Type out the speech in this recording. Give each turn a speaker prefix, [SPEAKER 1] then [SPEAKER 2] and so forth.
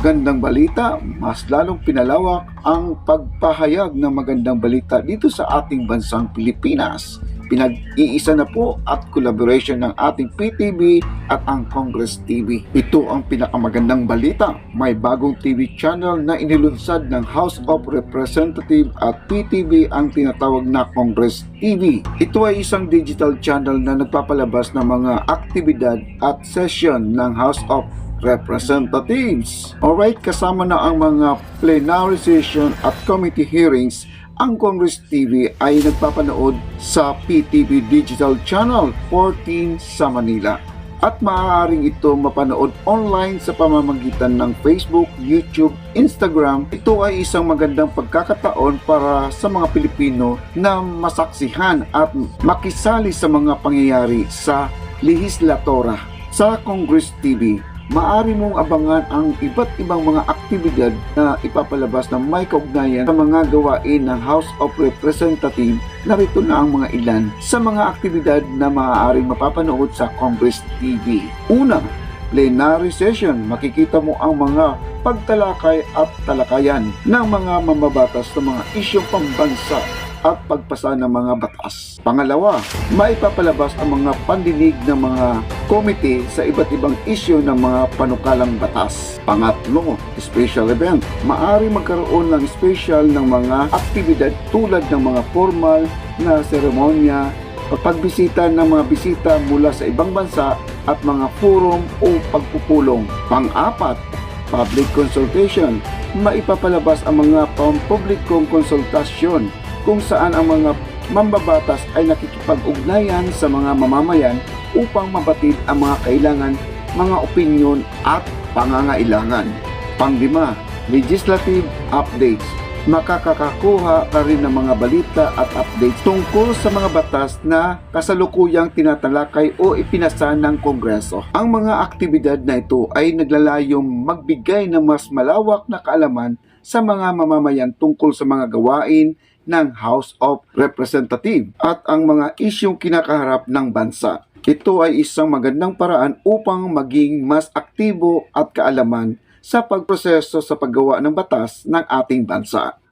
[SPEAKER 1] Gandang balita, mas lalong pinalawak ang pagpahayag ng magandang balita dito sa ating bansang Pilipinas. Pinag-iisa na po at collaboration ng ating PTV at ang Congress TV. Ito ang pinakamagandang balita. May bagong TV channel na inilunsad ng House of Representatives at PTV ang tinatawag na Congress TV. Ito ay isang digital channel na nagpapalabas ng mga aktibidad at session ng House of Representatives. Alright, kasama na ang mga plenary session at committee hearings. Ang Congress TV ay nagpapanood sa PTV Digital Channel 14 sa Manila. At maaaring ito mapanood online sa pamamagitan ng Facebook, YouTube, Instagram. Ito ay isang magandang pagkakataon para sa mga Pilipino na masaksihan at makisali sa mga pangyayari sa lehislatura. Sa Congress TV, maaari mong abangan ang iba't ibang mga aktibidad na ipapalabas na may kaugnayan sa mga gawain ng House of Representatives. Narito na ang mga ilan sa mga aktibidad na maaaring mapapanood sa Congress TV. Una, plenary session. Makikita mo ang mga pagtalakay at talakayan ng mga mamabatas ng mga isyong pambansa at pagpasa ng mga batas. Pangalawa, maipapalabas ang mga pandinig ng mga komite sa iba't ibang isyu ng mga panukalang batas. Pangatlo, special event. Maari magkaroon ng special ng mga aktibidad tulad ng mga formal na seremonya, pagbisita ng mga bisita mula sa ibang bansa at mga forum o pagpupulong. Pang-apat, public consultation. Maipapalabas ang mga pampublikong konsultasyon kung saan ang mga mambabatas ay nakikipag-ugnayan sa mga mamamayan upang mabatid ang mga kailangan, mga opinyon at pangangailangan. Pang-lima, legislative updates. Makakakakuha ka rin ng mga balita at updates tungkol sa mga batas na kasalukuyang tinatalakay o ipinasa ng Kongreso. Ang mga aktibidad na ito ay naglalayong magbigay ng mas malawak na kaalaman sa mga mamamayan tungkol sa mga gawain ng House of Representatives at ang mga isyong kinakaharap ng bansa. Ito ay isang magandang paraan upang maging mas aktibo at kaalaman sa pagproseso sa paggawa ng batas ng ating bansa.